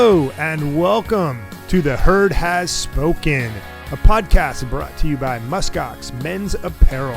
Hello and welcome to The Herd Has Spoken, a podcast brought to you by MuskOx Men's Apparel.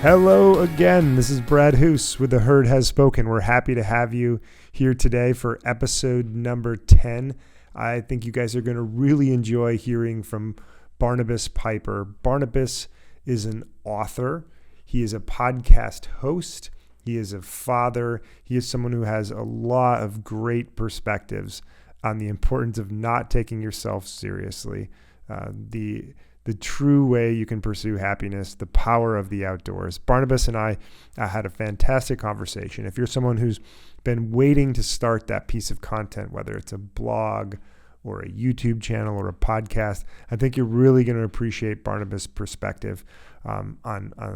Hello again, this is Brad Hoos with The Herd Has Spoken. We're happy to have you here today for episode number 10. I think you guys are going to really enjoy hearing from Barnabas Piper. Barnabas is an author. He is a podcast host. He is a father. He is someone who has a lot of great perspectives on the importance of not taking yourself seriously, the true way you can pursue happiness, the power of the outdoors. Barnabas and I had a fantastic conversation. If you're someone who's been waiting to start that piece of content, whether it's a blog or a YouTube channel or a podcast, I think you're really going to appreciate Barnabas' perspective on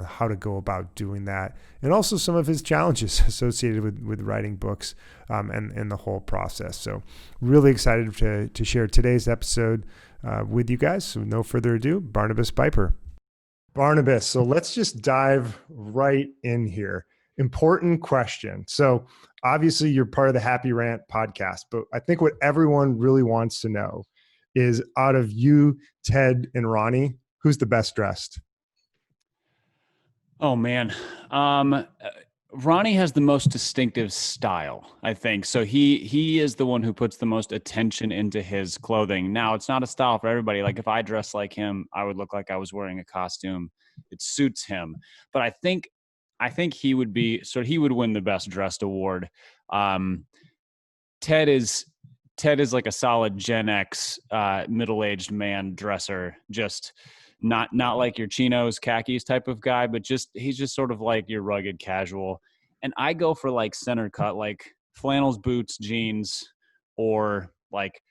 how to go about doing that, and also some of his challenges associated with writing books and the whole process. So really excited to share today's episode with you guys. So no further ado, Barnabas Piper. Barnabas, so let's just dive right in here. Important question. So obviously you're part of the Happy Rant podcast, but I think what everyone really wants to know is, out of you, Ted, and Ronnie, who's the best dressed? Oh man. Ronnie has the most distinctive style, I think. So he is the one who puts the most attention into his clothing. Now, it's not a style for everybody. Like if I dress like him, I would look like I was wearing a costume. It suits him. But I think he would win the best dressed award. Ted is like a solid Gen X middle-aged man dresser, just not like your chinos, khakis type of guy, but he's just sort of like your rugged casual. And I go for like center cut, like flannels, boots, jeans, or like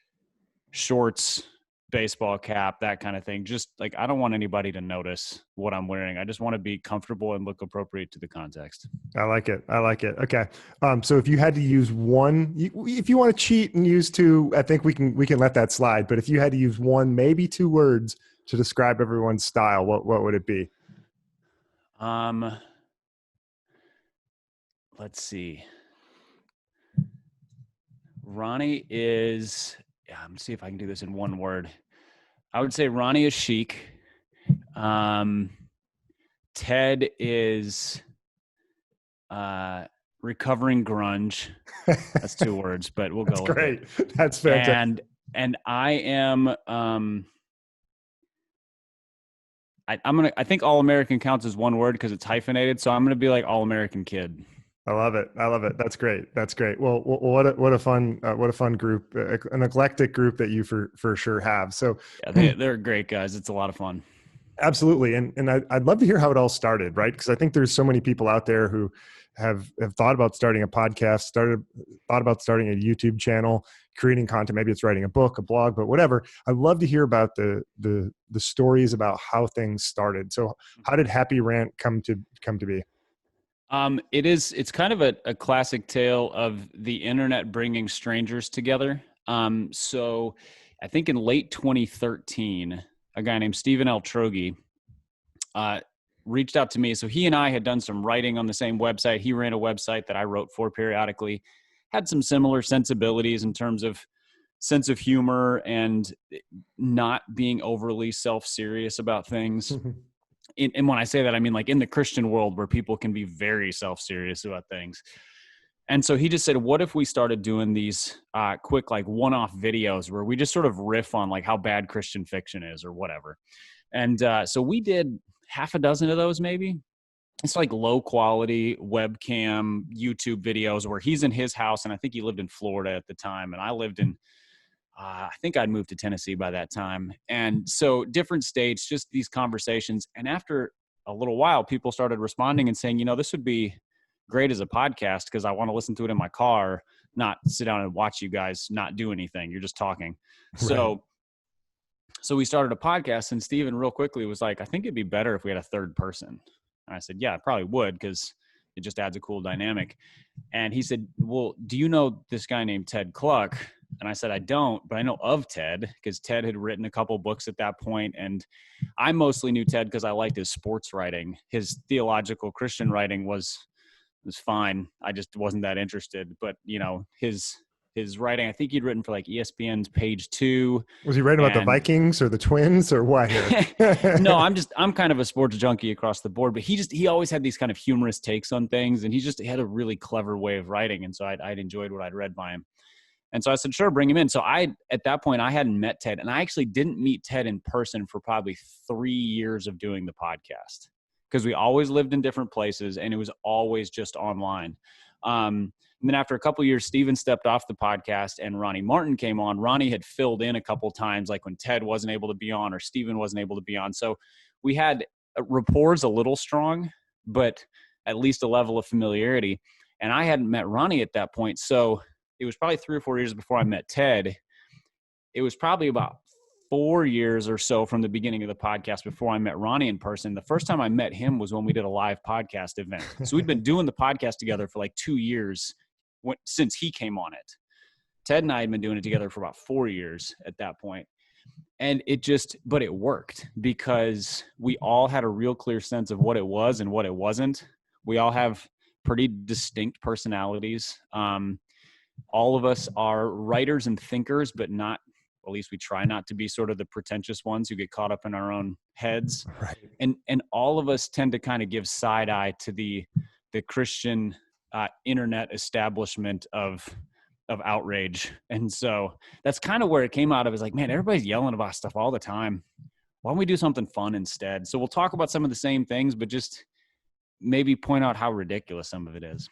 shorts, baseball cap, that kind of thing. Just like, I don't want anybody to notice what I'm wearing. I just want to be comfortable and look appropriate to the context. I like it. Okay. So if you had to use one, if you want to cheat and use two, I think we can let that slide. But if you had to use one, maybe two words to describe everyone's style, what would it be? Let's see. Ronnie is, let me see if I can do this in one word. I would say Ronnie is chic. Ted is recovering grunge. That's two words, but we'll go with great. it. That's fantastic. And I am I think All American counts as one word because it's hyphenated, so I'm gonna be like All American Kid. I love it. That's great. Well, what a fun group, an eclectic group that you for sure have. So yeah, they're great guys. It's a lot of fun. Absolutely. And I'd love to hear how it all started, right? Because I think there's so many people out there who have thought about starting a podcast, thought about starting a YouTube channel, creating content. Maybe it's writing a book, a blog, but whatever. I'd love to hear about the stories about how things started. So how did Happy Rant come to be? It's kind of a classic tale of the internet bringing strangers together. So I think in late 2013, a guy named Stephen L. Trogi reached out to me. So he and I had done some writing on the same website. He ran a website that I wrote for periodically, had some similar sensibilities in terms of sense of humor and not being overly self-serious about things. And when I say that, I mean like in the Christian world where people can be very self-serious about things. And so he just said, what if we started doing these quick, like one-off videos where we just sort of riff on like how bad Christian fiction is or whatever. And so we did half a dozen of those, maybe. It's like low quality webcam YouTube videos where he's in his house. And I think he lived in Florida at the time. And I lived in, I think I'd moved to Tennessee by that time. And so different states, just these conversations. And after a little while, people started responding and saying, this would be great as a podcast because I want to listen to it in my car, not sit down and watch you guys not do anything. You're just talking. Right. So we started a podcast, and Steven real quickly was like, I think it'd be better if we had a third person. And I said, yeah, it probably would, because it just adds a cool dynamic. And he said, well, do you know this guy named Ted Cluck? And I said, I don't, but I know of Ted because Ted had written a couple books at that point. And I mostly knew Ted because I liked his sports writing. His theological Christian writing was fine. I just wasn't that interested. But, you know, his writing, I think he'd written for like ESPN's Page 2. Was he writing about the Vikings or the Twins or what here? No, I'm kind of a sports junkie across the board, but he always had these kind of humorous takes on things, and he had a really clever way of writing. And so I'd enjoyed what I'd read by him. And so I said, sure, bring him in. So at that point, I hadn't met Ted, and I actually didn't meet Ted in person for probably 3 years of doing the podcast because we always lived in different places and it was always just online. And then after a couple of years, Steven stepped off the podcast and Ronnie Martin came on. Ronnie had filled in a couple of times, like when Ted wasn't able to be on or Steven wasn't able to be on. So we had rapport's a little strong, but at least a level of familiarity. And I hadn't met Ronnie at that point. So it was probably 3 or 4 years before I met Ted. It was probably about 4 years or so from the beginning of the podcast before I met Ronnie in person. The first time I met him was when we did a live podcast event. So we'd been doing the podcast together for like 2 years since he came on it. Ted and I had been doing it together for about 4 years at that point. And but it worked because we all had a real clear sense of what it was and what it wasn't. We all have pretty distinct personalities. All of us are writers and thinkers, but not, at least we try not to be sort of the pretentious ones who get caught up in our own heads. Right. And all of us tend to kind of give side eye to the Christian internet establishment of outrage. And so that's kind of where it came out of, is like, man, everybody's yelling about stuff all the time. Why don't we do something fun instead? So we'll talk about some of the same things, but just maybe point out how ridiculous some of it is.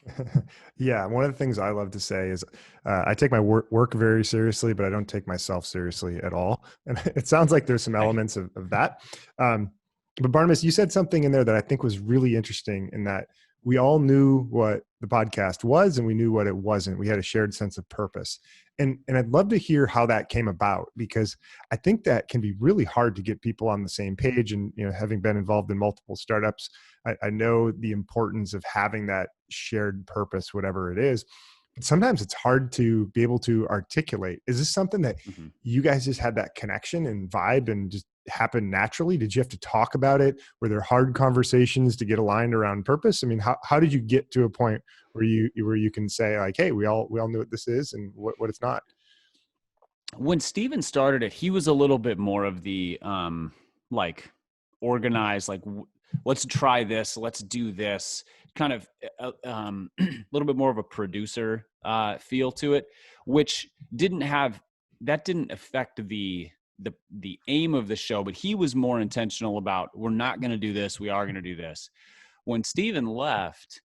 Yeah. One of the things I love to say is I take my work very seriously, but I don't take myself seriously at all. And it sounds like there's some elements of that. But Barnabas, you said something in there that I think was really interesting, in that we all knew what the podcast was and we knew what it wasn't. We had a shared sense of purpose. And I'd love to hear how that came about, because I think that can be really hard to get people on the same page. And, you know, having been involved in multiple startups, I know the importance of having that shared purpose, whatever it is. But sometimes it's hard to be able to articulate. Is this something that you guys just had that connection and vibe and just happened naturally? Did you have to talk about it? Were there hard conversations to get aligned around purpose? I mean, how did you get to a point where you can say, like, hey, we all knew what this is and what it's not? When Steven started it, he was a little bit more of the like organized, like let's try this, let's do this, kind of a little bit more of a producer feel to it, which didn't affect the aim of the show, but he was more intentional about, we're not going to do this, we are going to do this. When Steven left,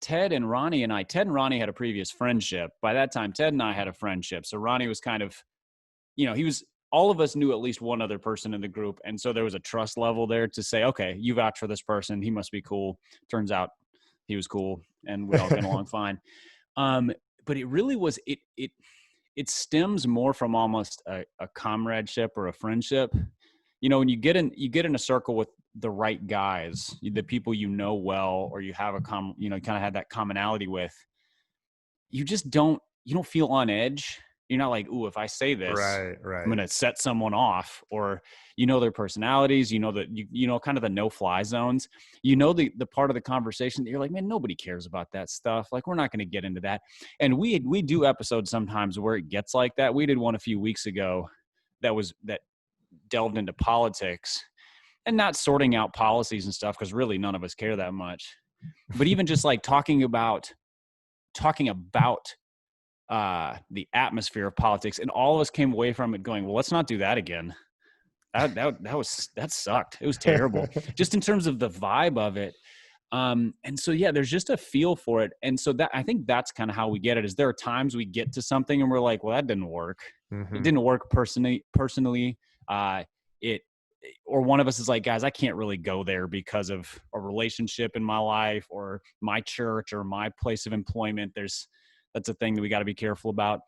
Ted and Ronnie had a previous friendship. By that time, Ted and I had a friendship. So Ronnie was kind of, you know, all of us knew at least one other person in the group. And so there was a trust level there to say, okay, you vouch for this person, he must be cool. Turns out he was cool and we all get along fine. But it really was, it stems more from almost a comradeship or a friendship. You know, when you get in a circle with the right guys, the people you know well, or you have kind of have that commonality with, you don't feel on edge. You're not like, ooh, if I say this, right. I'm going to set someone off, or, you know, their personalities, you know, that, you know, kind of the no fly zones, you know, the part of the conversation that you're like, man, nobody cares about that stuff. Like, we're not going to get into that. And we do episodes sometimes where it gets like that. We did one a few weeks ago that delved into politics, and not sorting out policies and stuff, because really none of us care that much. But even just like talking about the atmosphere of politics, and all of us came away from it going, well, let's not do that again. That sucked. It was terrible, just in terms of the vibe of it. And so, yeah, there's just a feel for it. And so I think that's kind of how we get it, is there are times we get to something and we're like, well, that didn't work. It didn't work personally. Or one of us is like, guys, I can't really go there because of a relationship in my life or my church or my place of employment. That's a thing that we got to be careful about.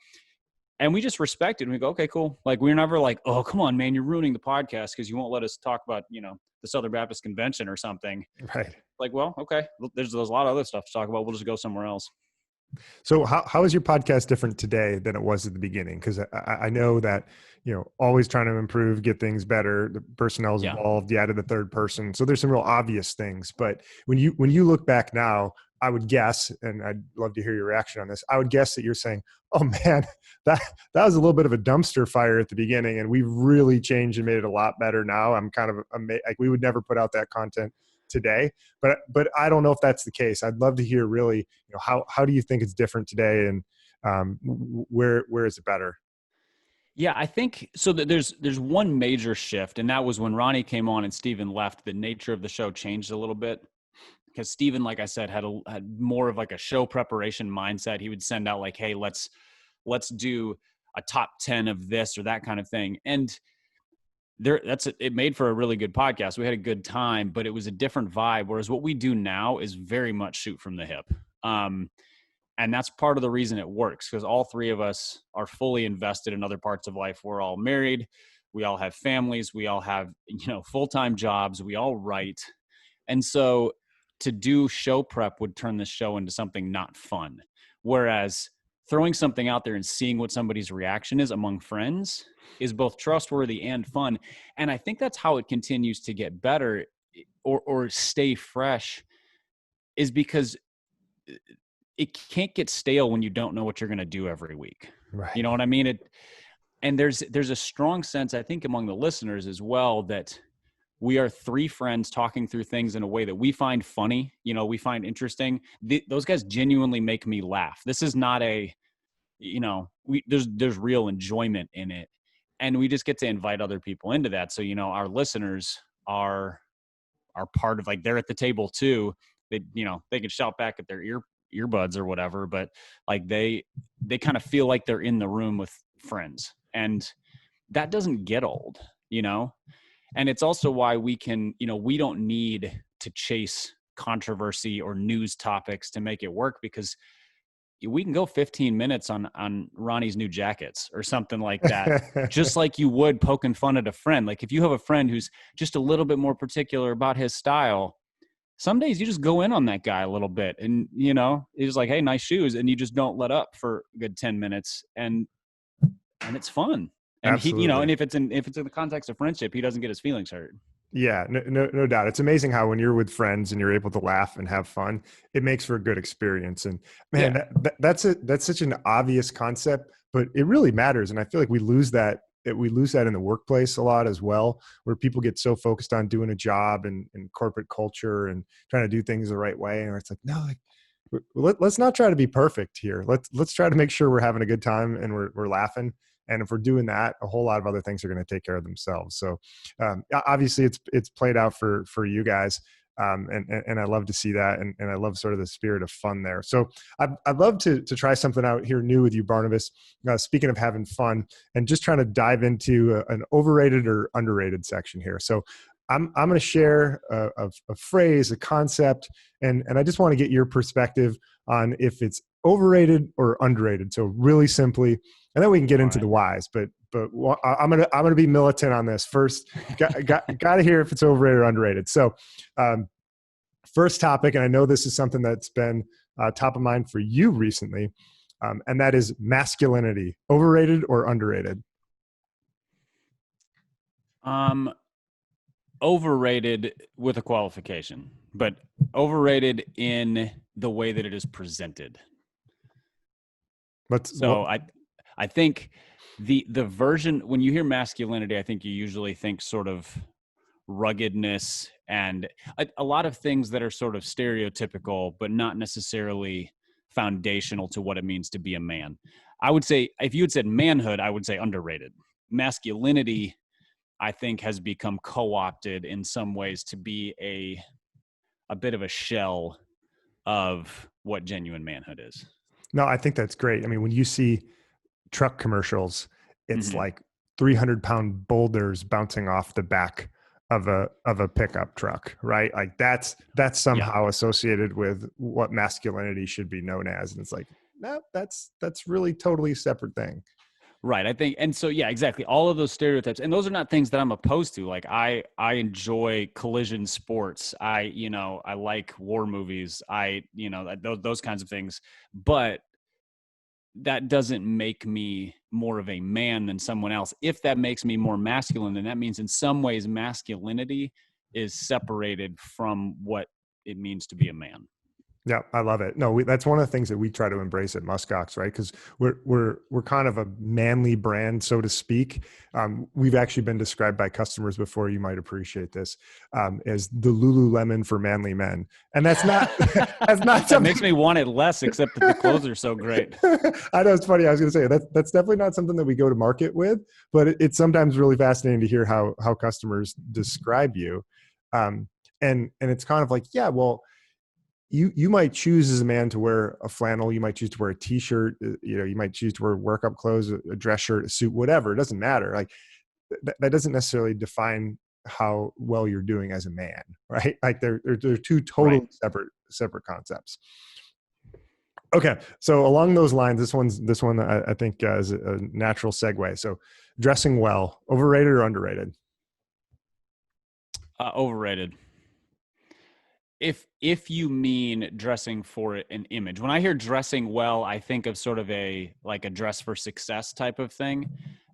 And we just respect it. And we go, okay, cool. Like, we're never like, oh, come on, man, you're ruining the podcast because you won't let us talk about, you know, the Southern Baptist Convention or something. Right. Like, well, okay, there's a lot of other stuff to talk about. We'll just go somewhere else. So how is your podcast different today than it was at the beginning? Because I know that, always trying to improve, get things better. The personnel's Yeah. evolved. You added a third person. So there's some real obvious things. But when you look back now, I would guess, and I'd love to hear your reaction on this. I would guess that you're saying, "Oh man, that that was a little bit of a dumpster fire at the beginning, and we've really changed and made it a lot better now." I'm kind of like, we would never put out that content today, but I don't know if that's the case. I'd love to hear really, how do you think it's different today, and where is it better? Yeah, I think so. That there's one major shift, and that was when Ronnie came on and Steven left. The nature of the show changed a little bit because Steven, like I said, had more of like a show preparation mindset. He would send out like, "Hey, let's do a top 10 of this or that kind of thing," and it made for a really good podcast. We had a good time, but it was a different vibe. Whereas what we do now is very much shoot from the hip. And that's part of the reason it works, because all three of us are fully invested in other parts of life. We're all married. We all have families. We all have, full-time jobs. We all write. And so to do show prep would turn this show into something not fun. Whereas throwing something out there and seeing what somebody's reaction is among friends is both trustworthy and fun. And I think that's how it continues to get better or stay fresh, is because it can't get stale when you don't know what you're going to do every week. Right. You know what I mean? And there's a strong sense, I think, among the listeners as well, that we are three friends talking through things in a way that we find funny, we find interesting. Those guys genuinely make me laugh. This is not there's real enjoyment in it. And we just get to invite other people into that. So, our listeners are part of, like, they're at the table too. They can shout back at their earbuds or whatever, but like they kind of feel like they're in the room with friends, and that doesn't get old. And it's also why we can, we don't need to chase controversy or news topics to make it work, because we can go 15 minutes on Ronnie's new jackets or something like that, just like you would poking fun at a friend. Like, if you have a friend who's just a little bit more particular about his style, some days you just go in on that guy a little bit, and he's like, "Hey, nice shoes," and you just don't let up for a good 10 minutes, and it's fun. And he, Absolutely. and if it's in the context of friendship, he doesn't get his feelings hurt. Yeah, no doubt. It's amazing how when you're with friends and you're able to laugh and have fun, it makes for a good experience. And man, Yeah. that's such an obvious concept, but it really matters. And I feel like we lose that in the workplace a lot as well, where people get so focused on doing a job and corporate culture and trying to do things the right way. And it's like, no, let's not try to be perfect here. Let's try to make sure we're having a good time and we're laughing. And if we're doing that, a whole lot of other things are going to take care of themselves. So obviously it's played out for you guys. And I love to see that. And I love sort of the spirit of fun there. So I'd love to try something out here new with you, Barnabas. Speaking of having fun and just trying to dive into an overrated or underrated section here. So I'm going to share a phrase, a concept, and I just want to get your perspective on if it's overrated or underrated. So really simply, and then we can get into the whys. But I'm gonna be militant on this first. Got to hear if it's overrated or underrated. So first topic, and I know this is something that's been top of mind for you recently, and that is masculinity. Overrated or underrated? Overrated with a qualification, but overrated in the way that it is presented. I think the version, when you hear masculinity, I think you usually think sort of ruggedness and a lot of things that are sort of stereotypical, but not necessarily foundational to what it means to be a man. I would say, if you had said manhood, I would say underrated. Masculinity, I think, has become co-opted in some ways to be a bit of a shell of what genuine manhood is. No, I think that's great. I mean, when you see truck commercials, it's like 300-pound boulders bouncing off the back of a pickup truck, right? Like that's somehow associated with what masculinity should be known as. And it's like, no, that's really totally separate thing. Right. I think, and so, yeah, exactly. All of those stereotypes, and those are not things that I'm opposed to. Like I enjoy collision sports. I like war movies. Those kinds of things, but that doesn't make me more of a man than someone else. If that makes me more masculine, then that means in some ways masculinity is separated from what it means to be a man. Yeah, I love it. No, that's one of the things that we try to embrace at MuskOx, right? Because we're kind of a manly brand, so to speak. We've actually been described by customers before. You might appreciate this as the Lululemon for manly men, and that's not that's not That something makes me want it less, except that the clothes are so great. I know it's funny. I was going to say that's definitely not something that we go to market with, but it's sometimes really fascinating to hear how customers describe you, and it's kind of like, yeah, well, you might choose as a man to wear a flannel, you might choose to wear a t-shirt, you might choose to wear workup clothes, a dress shirt, a suit, whatever. It doesn't matter. Like that doesn't necessarily define how well you're doing as a man, right? Like they're two totally Right. separate concepts. Okay, so along those lines, this one I think is a natural segue. So dressing well, overrated or underrated? Overrated. If you mean dressing for an image, when I hear dressing well, I think of sort of a dress for success type of thing,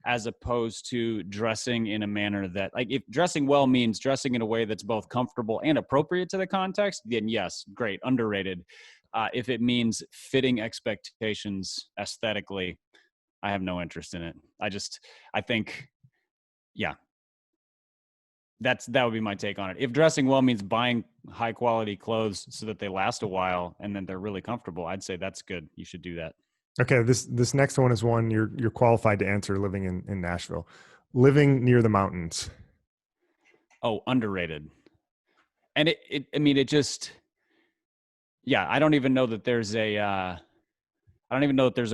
as opposed to dressing in a manner that, like, if dressing well means dressing in a way that's both comfortable and appropriate to the context, then yes, great, underrated. If it means fitting expectations aesthetically, I have no interest in it. I think, yeah, that would be my take on it. If dressing well means buying high quality clothes so that they last a while and then they're really comfortable, I'd say that's good. You should do that. Okay, this next one is one you're qualified to answer. Living in Nashville, living near the mountains. Oh, underrated. And I mean, it just, yeah, I don't even know that there's a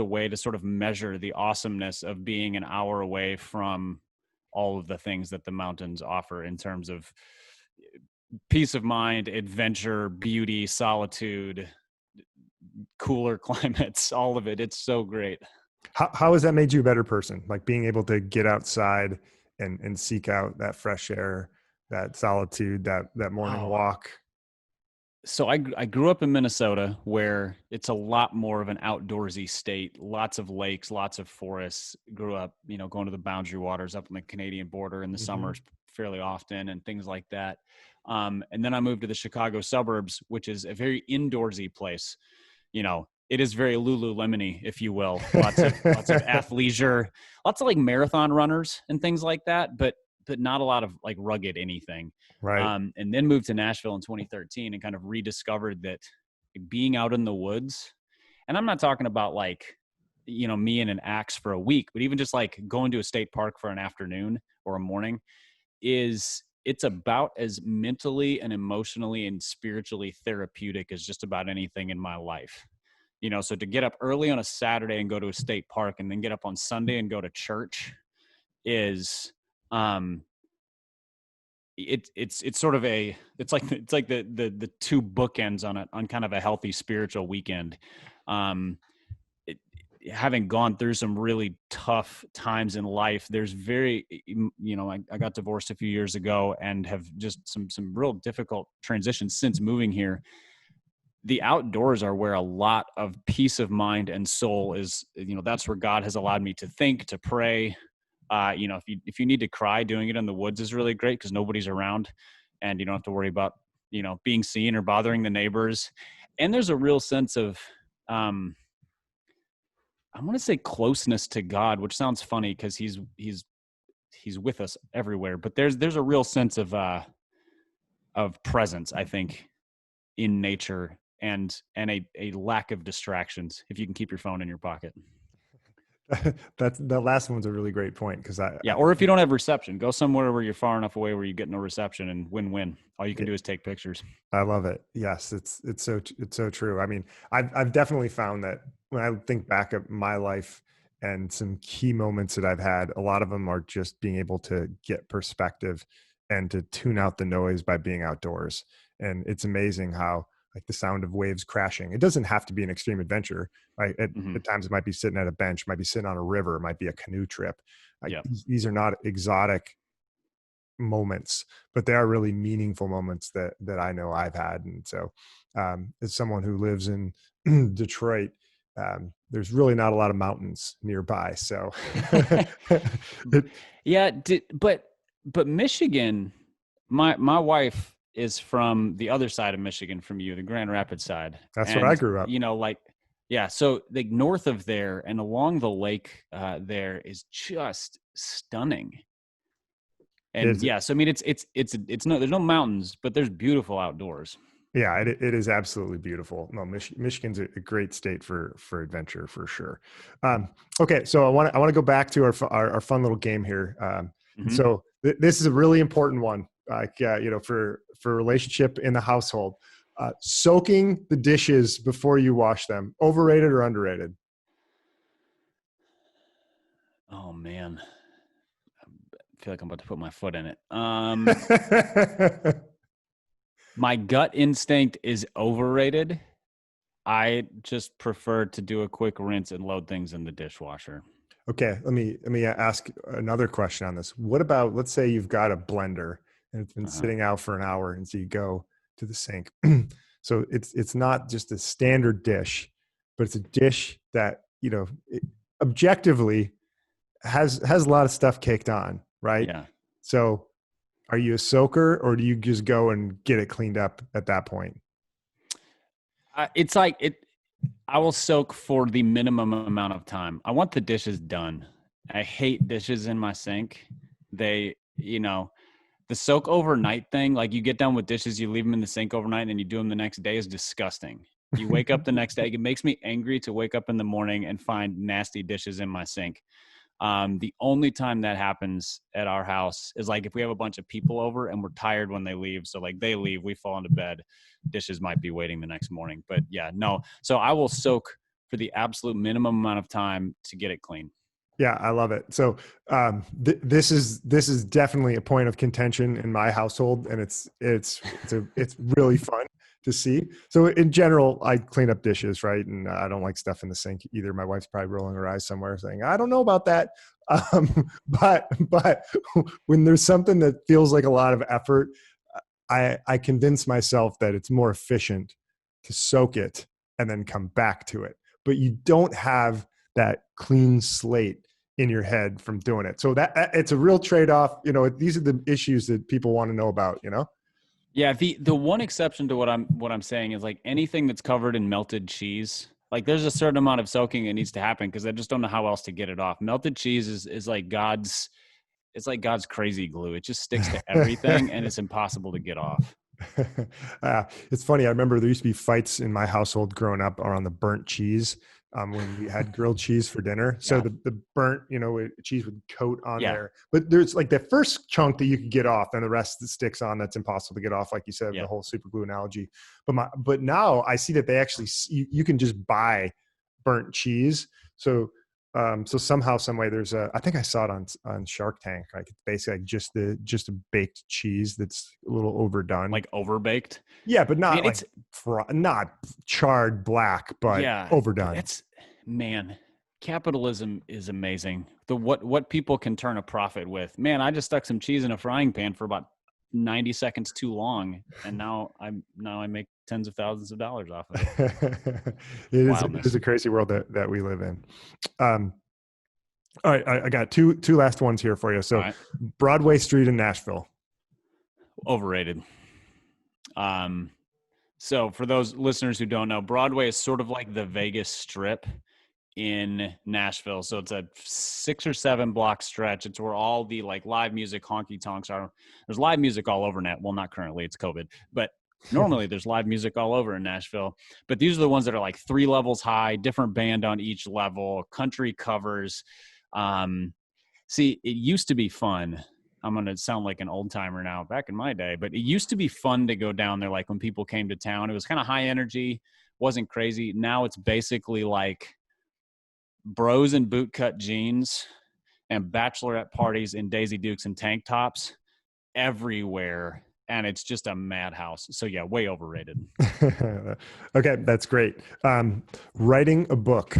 way to sort of measure the awesomeness of being an hour away from all of the things that the mountains offer in terms of peace of mind, adventure, beauty, solitude, cooler climates, all of it. It's so great. How has that made you a better person? Like being able to get outside and seek out that fresh air, that solitude, that morning Oh, walk. so I grew up in Minnesota, where it's a lot more of an outdoorsy state, lots of lakes, lots of forests. Grew up, going to the Boundary Waters up on the Canadian border in the Mm-hmm. summers fairly often and things like that. And then I moved to the Chicago suburbs, which is a very indoorsy place. It is very Lululemon-y, if you will. Lots of athleisure, lots of like marathon runners and things like that, but not a lot of like rugged anything. Right. And then moved to Nashville in 2013 and kind of rediscovered that being out in the woods, and I'm not talking about like, me and an axe for a week, but even just like going to a state park for an afternoon or a morning, it's about as mentally and emotionally and spiritually therapeutic as just about anything in my life. So to get up early on a Saturday and go to a state park and then get up on Sunday and go to church is, it's sort of it's like the two bookends on kind of a healthy spiritual weekend. It, Having gone through some really tough times in life, there's I got divorced a few years ago and have just some real difficult transitions since moving here. The outdoors are where a lot of peace of mind and soul is. That's where God has allowed me to think, to pray. If you need to cry, doing it in the woods is really great because nobody's around, and you don't have to worry about being seen or bothering the neighbors. And there's a real sense of, I want to say, closeness to God, which sounds funny because he's with us everywhere. But there's a real sense of presence, I think, in nature, and a lack of distractions if you can keep your phone in your pocket. That last one's a really great point because Yeah, or if you don't have reception, go somewhere where you're far enough away where you get no reception, and win-win. All you can do is take pictures. I love it. Yes, it's so true. I mean, I've definitely found that when I think back at my life and some key moments that I've had, a lot of them are just being able to get perspective and to tune out the noise by being outdoors. And it's amazing how like the sound of waves crashing. It doesn't have to be an extreme adventure. Right? At times it might be sitting at a bench, might be sitting on a river, it might be a canoe trip. Like Yeah. these are not exotic moments, but they are really meaningful moments that I know I've had. And so as someone who lives in Detroit, there's really not a lot of mountains nearby. So Yeah. But Michigan, my wife is from the other side of Michigan from you, the Grand Rapids side. that's what I And, grew up. like, yeah. So like north of there and along the lake there is just stunning. And yeah, so I mean, it's no, there's no mountains, but there's beautiful outdoors. Yeah, it is absolutely beautiful. No, Michigan's a great state for adventure for sure. Okay, so I want to go back to our fun little game here. So this is a really important one, like for relationship in the household. Soaking the dishes before you wash them, overrated or underrated? Oh man, I feel like I'm about to put my foot in it. My gut instinct is overrated. I just prefer to do a quick rinse and load things in the dishwasher. Okay, let me ask another question on this. What about, let's say you've got a blender and it's been sitting out for an hour, and so you go to the sink. So it's not just a standard dish, but it's a dish that objectively has a lot of stuff caked on, right? Yeah. So are you a soaker, or do you just go and get it cleaned up at that point? It's like it. I will soak for the minimum amount of time. I want the dishes done. I hate dishes in my sink. They, the soak overnight thing, like you get done with dishes, you leave them in the sink overnight and you do them the next day, is disgusting. You wake up the next day. It makes me angry to wake up in the morning and find nasty dishes in my sink. The only time that happens at our house is like if we have a bunch of people over and we're tired when they leave. So like they leave, we fall into bed, dishes might be waiting the next morning. But yeah, no. So I will soak for the absolute minimum amount of time to get it clean. Yeah, I love it. So this is definitely a point of contention in my household, and it's really fun to see. So in general, I clean up dishes, right? And I don't like stuff in the sink either. My wife's probably rolling her eyes somewhere, saying, "I don't know about that." But when there's something that feels like a lot of effort, I convince myself that it's more efficient to soak it and then come back to it. But you don't have that clean slate in your head from doing it. So that it's a real trade-off. These are the issues that people want to know about, Yeah, the one exception to what I'm saying is like anything that's covered in melted cheese. Like there's a certain amount of soaking that needs to happen because I just don't know how else to get it off. Melted cheese is like it's like God's crazy glue. It just sticks to everything and it's impossible to get off. It's funny. I remember there used to be fights in my household growing up around the burnt cheese. When we had grilled cheese for dinner. So Yeah. the burnt, cheese would coat on Yeah. there. But there's like the first chunk that you can get off, and the rest that sticks on, that's impossible to get off, like you said, Yeah. the whole super glue analogy. But now I see that they actually, you can just buy burnt cheese. So somehow, some way, I think I saw it on Shark Tank. Like it's basically like just a baked cheese that's a little overdone, Like overbaked. Yeah, but not Man, like not charred black, but overdone. Capitalism is amazing. What people can turn a profit with. Man, I just stuck some cheese in a frying pan for about 90 seconds too long, and now I make tens of thousands of dollars off of it. It is a crazy world that we live in. All right, I got two last ones here for you. So, right. Broadway Street in Nashville. Overrated. So for those listeners who don't know, Broadway is sort of like the Vegas Strip in Nashville. So it's a 6 or 7 block stretch. It's where all the like live music honky tonks are. There's live music all over Well, not currently, it's COVID, but normally there's live music all over in Nashville. But these are the ones that are like 3 levels high, different band on each level, country covers. See, it used to be fun. I'm going to sound like an old timer now, back in my day, but it used to be fun to go down there. Like when people came to town, it was kind of high energy, wasn't crazy. Now it's basically like bros in bootcut jeans and bachelorette parties in Daisy Dukes and tank tops everywhere. and it's just a madhouse. So yeah, way overrated. Okay, that's great. Writing a book.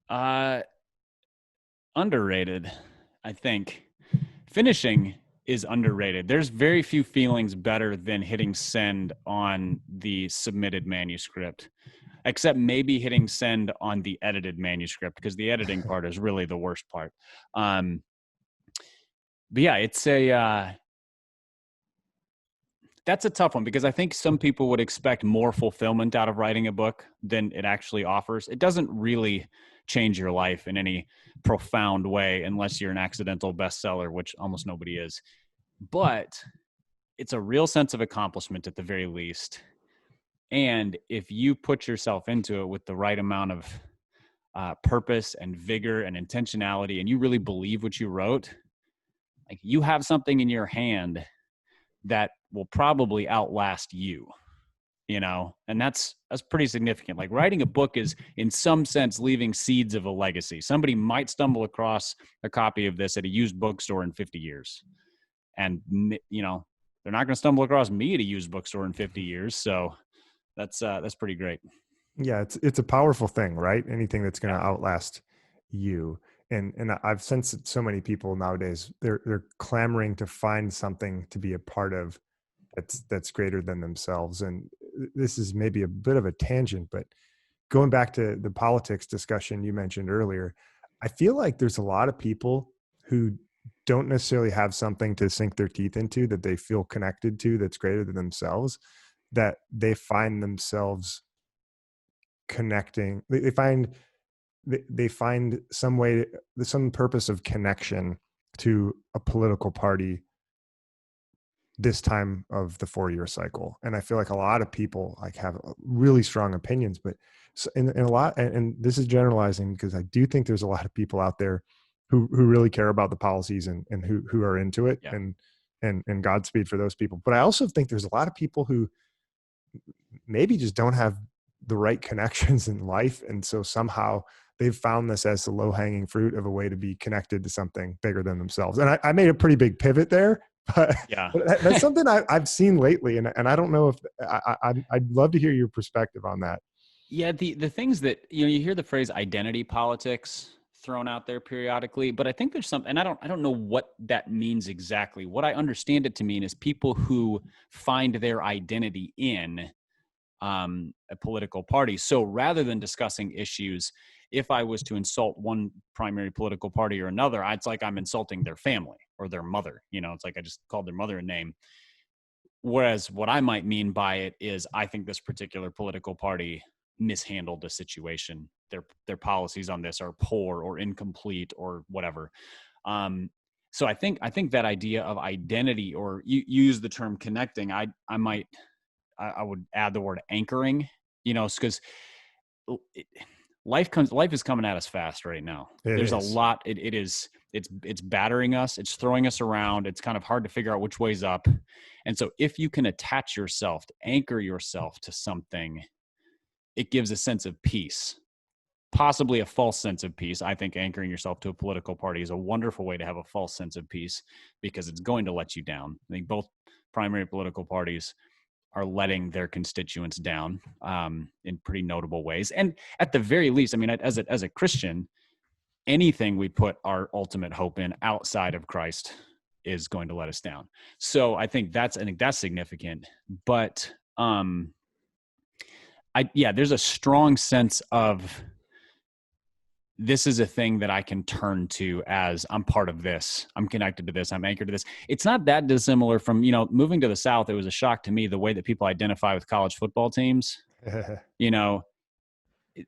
Uh, Underrated, I think. Finishing is underrated. There's very few feelings better than hitting send on the submitted manuscript, except maybe hitting send on the edited manuscript, because the editing part is really the worst part. But yeah, it's that's a tough one, because I think some people would expect more fulfillment out of writing a book than it actually offers. It doesn't really change your life in any profound way unless you're an accidental bestseller, which almost nobody is. But it's a real sense of accomplishment at the very least. And if you put yourself into it with the right amount of purpose and vigor and intentionality, and you really believe what you wrote, like, you have something in your hand that will probably outlast you, and that's pretty significant. Like, writing a book is in some sense leaving seeds of a legacy. Somebody might stumble across a copy of this at a used bookstore in 50 years. And, they're not going to stumble across me at a used bookstore in 50 years. So that's pretty great. Yeah, it's a powerful thing, right? Anything that's going to outlast you. And I've sensed so many people nowadays, they're clamoring to find something to be a part of that's greater than themselves. And this is maybe a bit of a tangent, but going back to the politics discussion you mentioned earlier, I feel like there's a lot of people who don't necessarily have something to sink their teeth into that they feel connected to that's greater than themselves, that they find themselves connecting. They find some way, some purpose of connection to a political party this time of the 4-year cycle. And I feel like a lot of people like have really strong opinions, but in a lot, and this is generalizing, because I do think there's a lot of people out there who really care about the policies and who are into it. Yeah. And Godspeed for those people. But I also think there's a lot of people who maybe just don't have the right connections in life. And so somehow they've found this as the low hanging fruit of a way to be connected to something bigger than themselves. And I made a pretty big pivot there, but, yeah. but that's something I've seen lately. And I don't know if I'd love to hear your perspective on that. Yeah. The things that, you hear the phrase identity politics thrown out there periodically, but I think there's something, and I don't know what that means exactly. What I understand it to mean is people who find their identity in a political party. So rather than discussing issues, if I was to insult one primary political party or another, it's like I'm insulting their family or their mother. It's like I just called their mother a name. Whereas what I might mean by it is, I think this particular political party mishandled the situation. Their policies on this are poor or incomplete or whatever. So I think that idea of identity, or you use the term connecting, I would add the word anchoring, because life is coming at us fast right now. There's a lot. It's battering us. It's throwing us around. It's kind of hard to figure out which way's up. And so if you can attach yourself, to anchor yourself to something, it gives a sense of peace, possibly a false sense of peace. I think anchoring yourself to a political party is a wonderful way to have a false sense of peace, because it's going to let you down. I think both primary political parties are letting their constituents down in pretty notable ways. And at the very least, I mean, as a Christian, anything we put our ultimate hope in outside of Christ is going to let us down. So I think that's significant. But there's a strong sense of, this is a thing that I can turn to as I'm part of this. I'm connected to this. I'm anchored to this. It's not that dissimilar from, moving to the South. It was a shock to me, the way that people identify with college football teams.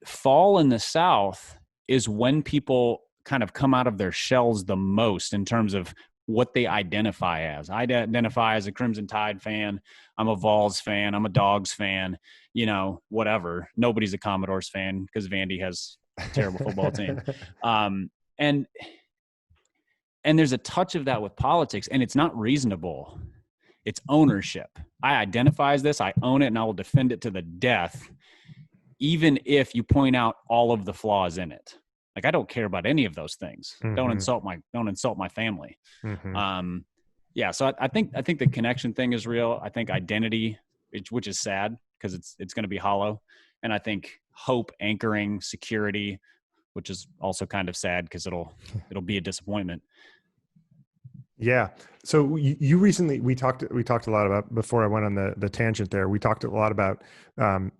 Fall in the South is when people kind of come out of their shells the most in terms of what they identify as. I identify as a Crimson Tide fan. I'm a Vols fan. I'm a Dogs fan, whatever. Nobody's a Commodores fan because Vandy has a terrible football team. And there's a touch of that with politics, and it's not reasonable. It's ownership. I identify as this, I own it, and I will defend it to the death, even if you point out all of the flaws in it. Like, I don't care about any of those things. Don't Mm-hmm. insult my family. Mm-hmm. Yeah. So I think the connection thing is real. I think identity, which is sad because it's going to be hollow. And I think hope, anchoring, security, which is also kind of sad because it'll be a disappointment. Yeah. So you recently, we talked a lot about, before I went on the tangent there, we talked a lot about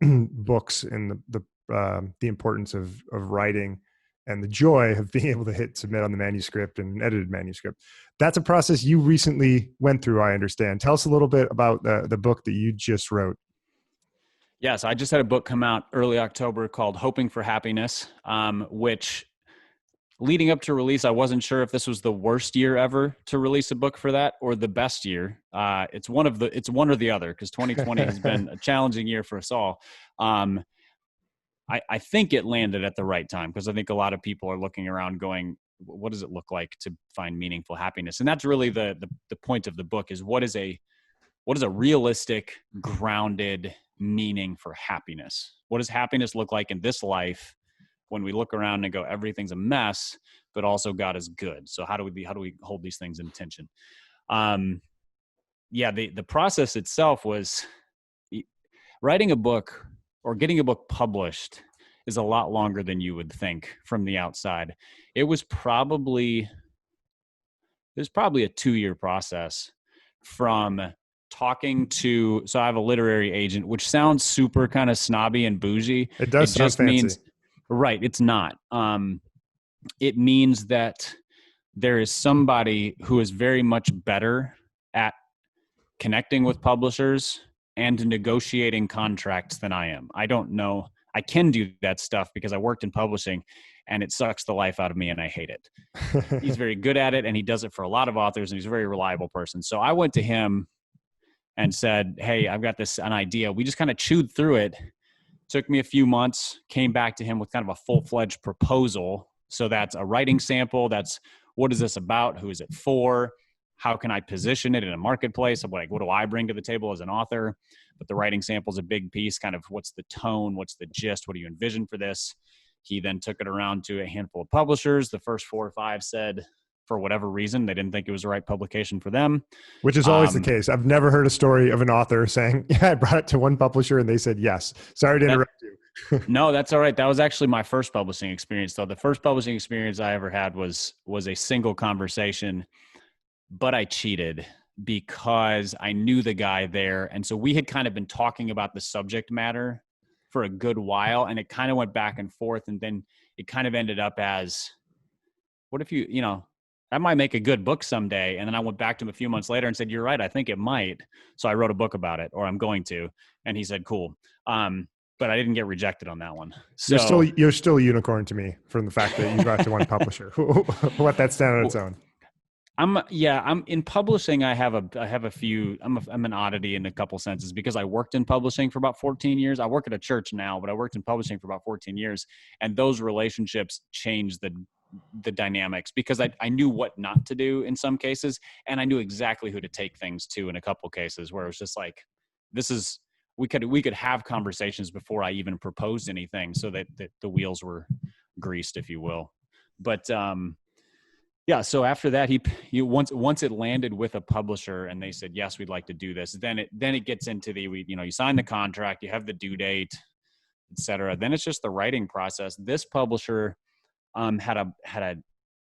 books and the importance of writing and the joy of being able to hit submit on the manuscript and edited manuscript. That's a process you recently went through, I understand. Tell us a little bit about the book that you just wrote. Yeah, so I just had a book come out early October called Hoping for Happiness, which leading up to release, I wasn't sure if this was the worst year ever to release a book for that or the best year. It's one or the other, because 2020 has been a challenging year for us all. I think it landed at the right time, because I think a lot of people are looking around going, what does it look like to find meaningful happiness? And that's really the point of the book, is what is a realistic, grounded meaning for happiness? What does happiness look like in this life when we look around and go, everything's a mess, but also God is good? So how do we hold these things in tension? The process itself was, writing a book or getting a book published is a lot longer than you would think from the outside. It was probably a 2-year process from talking to, so I have a literary agent, which sounds super kind of snobby and bougie. It does It sound just fancy. means, right, it's not. It means that there is somebody who is very much better at connecting with publishers and negotiating contracts than I am. I don't know. I can do that stuff because I worked in publishing, and it sucks the life out of me and I hate it. He's very good at it, and he does it for a lot of authors, and he's a very reliable person. So I went to him and said, hey, I've got an idea. We just kind of chewed through it. Took me a few months, came back to him with kind of a full-fledged proposal. So that's a writing sample. That's, what is this about? Who is it for? How can I position it in a marketplace? What do I bring to the table as an author? But the writing sample is a big piece, kind of what's the tone? What's the gist? What do you envision for this? He then took it around to a handful of publishers. The first 4 or 5 said, for whatever reason, they didn't think it was the right publication for them. Which is always the case. I've never heard a story of an author saying, yeah, I brought it to one publisher and they said yes. Sorry to interrupt you. No, that's all right. That was actually my first publishing experience, though. The first publishing experience I ever had was a single conversation, but I cheated because I knew the guy there. And so we had kind of been talking about the subject matter for a good while, and it kind of went back and forth. And then it kind of ended up as, what if that might make a good book someday. And then I went back to him a few months later and said, you're right, I think it might. So I wrote a book about it, or I'm going to. And he said, cool. But I didn't get rejected on that one. So you're still a unicorn to me from the fact that you brought it to one publisher. Let that stand on its own. I'm in publishing. I have a few, I'm an oddity in a couple senses, because I worked in publishing for about 14 years. I work at a church now, but I worked in publishing for about 14 years. And those relationships changed the dynamics, because I knew what not to do in some cases. And I knew exactly who to take things to in a couple cases, where it was just like, we could have conversations before I even proposed anything, so that the wheels were greased, if you will. But, yeah. So after that, once it landed with a publisher and they said, yes, we'd like to do this, then it gets into you sign the contract, you have the due date, et cetera. Then it's just the writing process. This publisher had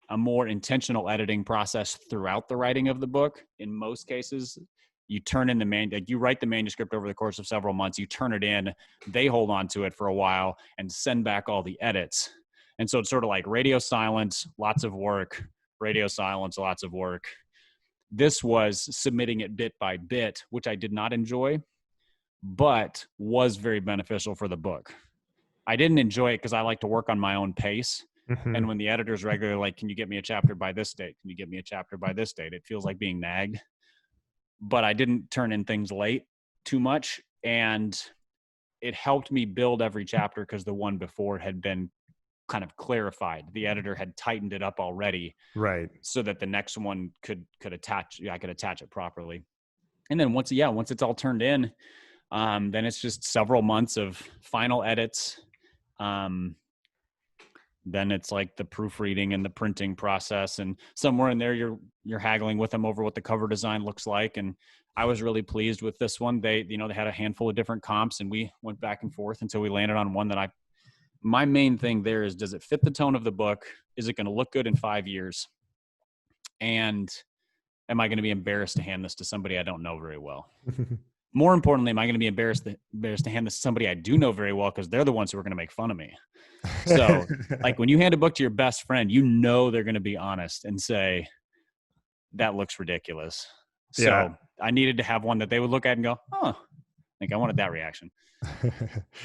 a more intentional editing process throughout the writing of the book. In most cases, you turn in you write the manuscript over the course of several months, you turn it in, they hold on to it for a while and send back all the edits. And so it's sort of like radio silence, lots of work, radio silence, lots of work. This was submitting it bit by bit, which I did not enjoy, but was very beneficial for the book. I didn't enjoy it because I like to work on my own pace. Mm-hmm. And when the editor's regularly like, can you get me a chapter by this date? Can you get me a chapter by this date? It feels like being nagged. But I didn't turn in things late too much. And it helped me build every chapter, because the one before had been kind of clarified. The editor had tightened it up already, right? So that the next one could attach. I could attach it properly. And then once it's all turned in, then it's just several months of final edits, then it's like the proofreading and the printing process, and somewhere in there you're haggling with them over what the cover design looks like. And I was really pleased with this one. They had a handful of different comps, and we went back and forth until we landed on one that my main thing there is, does it fit the tone of the book? Is it going to look good in 5 years? And am I going to be embarrassed to hand this to somebody I don't know very well? More importantly, am I going to be embarrassed to hand this to somebody I do know very well, because they're the ones who are going to make fun of me? So like when you hand a book to your best friend, they're going to be honest and say, that looks ridiculous. So Yeah. I needed to have one that they would look at and go, oh, I think I wanted that reaction.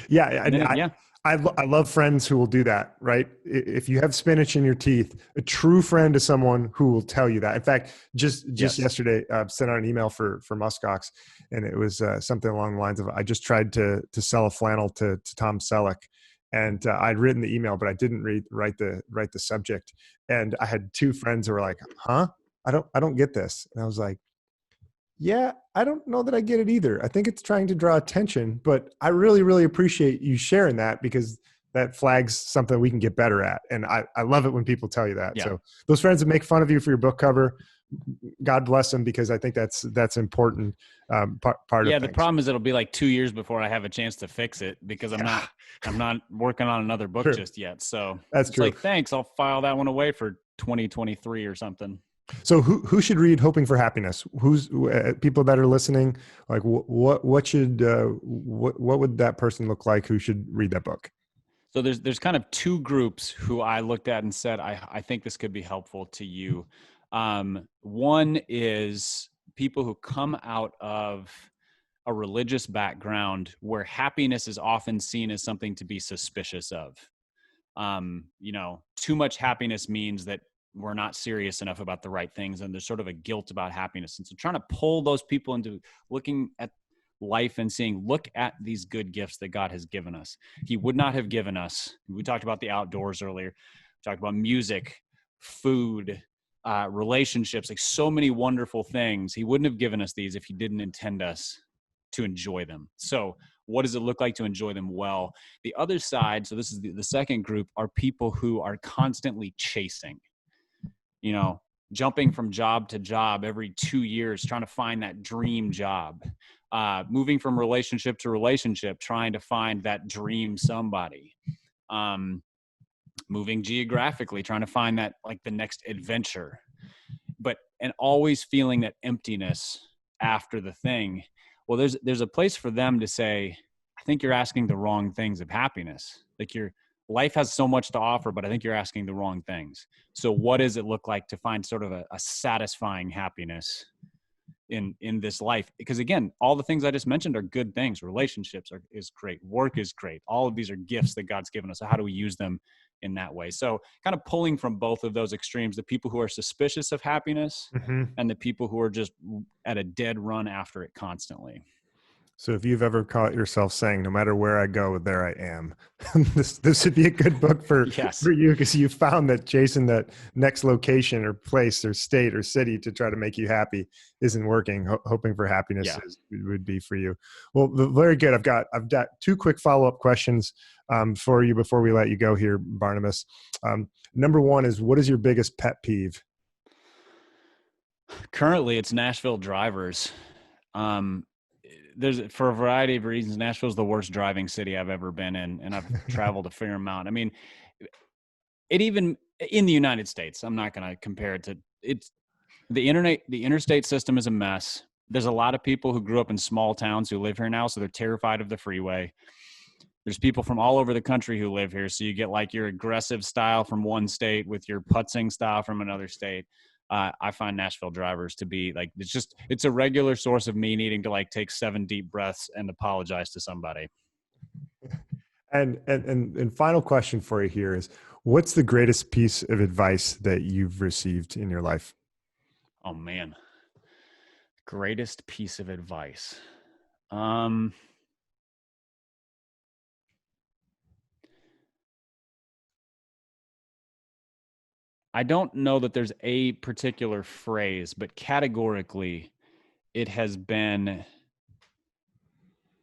Yeah. I love friends who will do that, right? If you have spinach in your teeth, a true friend is someone who will tell you that. In fact, just Yes. yesterday, sent out an email for MuskOx, and it was something along the lines of, I just tried to sell a flannel to Tom Selleck, and I'd written the email, but I didn't write the subject. And I had two friends who were like, "Huh? I don't get this." And I was like, yeah, I don't know that I get it either. I think it's trying to draw attention, but I really, really appreciate you sharing that, because that flags something we can get better at. And I love it when people tell you that. Yeah. So those friends that make fun of you for your book cover, God bless them, because I think that's important part of the things. problem is it'll be like 2 years before I have a chance to fix it, because I'm not working on another book just yet. So that's it's true. like, thanks, I'll file that one away for 2023 or something. So who should read Hoping for Happiness? Who's people that are listening? Like what would that person look like who should read that book? So there's kind of two groups who I looked at and said, I think this could be helpful to you. One is people who come out of a religious background where happiness is often seen as something to be suspicious of. Too much happiness means that we're not serious enough about the right things, and there's sort of a guilt about happiness. And so trying to pull those people into looking at life and saying, look at these good gifts that God has given us. He would not have given us, we talked about the outdoors earlier, we talked about music, food, relationships, like so many wonderful things. He wouldn't have given us these if he didn't intend us to enjoy them. So what does it look like to enjoy them well? The other side, so this is the second group, are people who are constantly chasing, jumping from job to job every 2 years, trying to find that dream job, moving from relationship to relationship, trying to find that dream somebody, moving geographically, trying to find that, like, the next adventure, and always feeling that emptiness after the thing. Well, there's a place for them to say, I think you're asking the wrong things of happiness. Like, your life has so much to offer, but I think you're asking the wrong things. So what does it look like to find sort of a satisfying happiness in this life? Because again, all the things I just mentioned are good things. Relationships is great. Work is great. All of these are gifts that God's given us. So how do we use them in that way? So kind of pulling from both of those extremes, the people who are suspicious of happiness and the people who are just at a dead run after it constantly. So if you've ever caught yourself saying, no matter where I go, there I am, this would be a good book for you, because you found that chasing that next location or place or state or city to try to make you happy isn't working. Hoping for Happiness would be for you. Well, very good. I've got two quick follow-up questions for you before we let you go here, Barnabas. Number one is, what is your biggest pet peeve? Currently, it's Nashville Drivers. There's, for a variety of reasons, Nashville's the worst driving city I've ever been in, and I've traveled a fair amount. I mean, it even in the United States, I'm not going to compare it to the interstate system is a mess. There's a lot of people who grew up in small towns who live here now, so they're terrified of the freeway. There's people from all over the country who live here, so you get like your aggressive style from one state with your putzing style from another state. I find Nashville Drivers to be like, it's a regular source of me needing to like take 7 deep breaths and apologize to somebody. And final question for you here is, what's the greatest piece of advice that you've received in your life? Oh man, greatest piece of advice. I don't know that there's a particular phrase, but categorically, it has been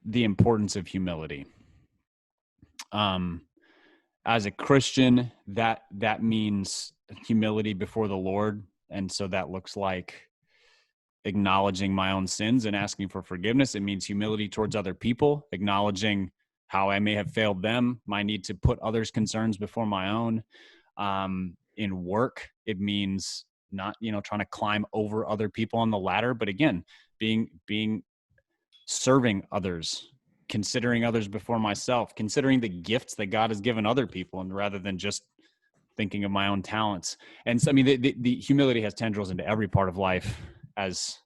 the importance of humility. as a Christian, that means humility before the Lord. And so that looks like acknowledging my own sins and asking for forgiveness. It means humility towards other people, acknowledging how I may have failed them, my need to put others' concerns before my own. In work, it means not, trying to climb over other people on the ladder, but again, being serving others, considering others before myself, considering the gifts that God has given other people, and rather than just thinking of my own talents. And so, I mean, the humility has tendrils into every part of life, as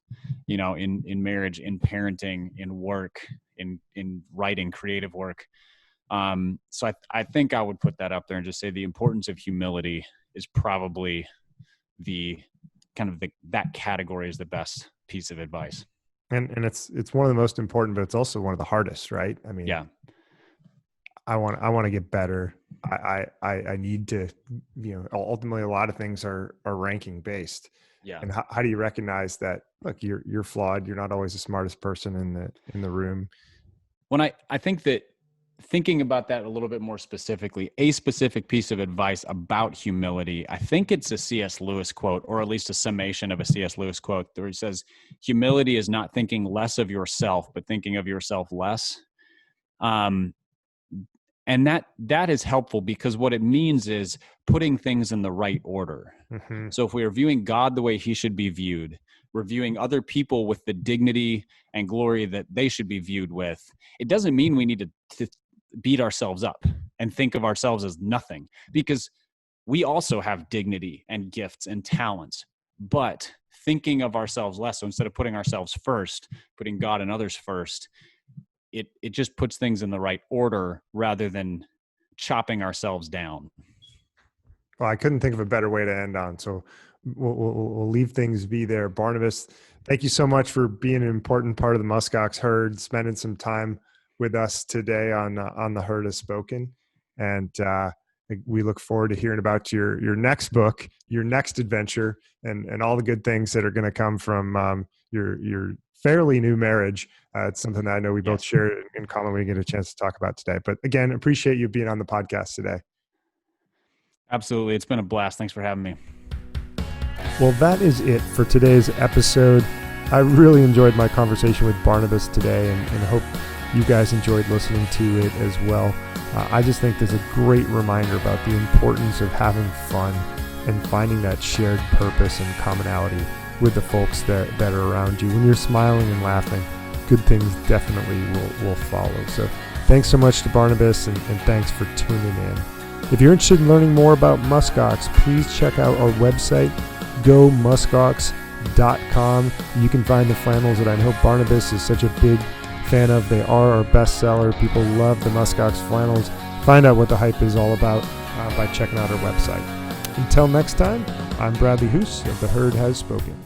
in marriage, in parenting, in work, in writing, creative work. So I think I would put that up there and just say the importance of humility is probably that category is the best piece of advice. And it's one of the most important, but it's also one of the hardest, right? I mean, yeah. I want to get better. I need to, ultimately a lot of things are ranking based. Yeah. And how do you recognize that, look, you're flawed. You're not always the smartest person in the room. When I think that thinking about that a little bit more specifically, a specific piece of advice about humility, I think it's a C.S. Lewis quote, or at least a summation of a C.S. Lewis quote, where he says, humility is not thinking less of yourself, but thinking of yourself less. And that is helpful, because what it means is putting things in the right order. Mm-hmm. So if we are viewing God the way he should be viewed, we're viewing other people with the dignity and glory that they should be viewed with, it doesn't mean we need to beat ourselves up and think of ourselves as nothing, because we also have dignity and gifts and talents. But thinking of ourselves less, so instead of putting ourselves first, putting God and others first, it just puts things in the right order rather than chopping ourselves down. Well, I couldn't think of a better way to end on. So we'll leave things be there. Barnabas, thank you so much for being an important part of the MuskOx herd, spending some time with us today on the Herd Has Spoken. And we look forward to hearing about your next book, your next adventure, and all the good things that are going to come from your fairly new marriage. It's something that I know we both share in common. We get a chance to talk about today. But again, appreciate you being on the podcast today. Absolutely. It's been a blast. Thanks for having me. Well, that is it for today's episode. I really enjoyed my conversation with Barnabas today, and hope you guys enjoyed listening to it as well. I just think there's a great reminder about the importance of having fun and finding that shared purpose and commonality with the folks that are around you. When you're smiling and laughing, good things definitely will follow. So thanks so much to Barnabas, and thanks for tuning in. If you're interested in learning more about MuskOx, please check out our website, GoMuskOx.com. You can find the flannels that I know Barnabas is such a big fan of. They are our bestseller. People love the MuskOx flannels. Find out what the hype is all about by checking out our website. Until next time, I'm Bradley Hoos of The Herd Has Spoken.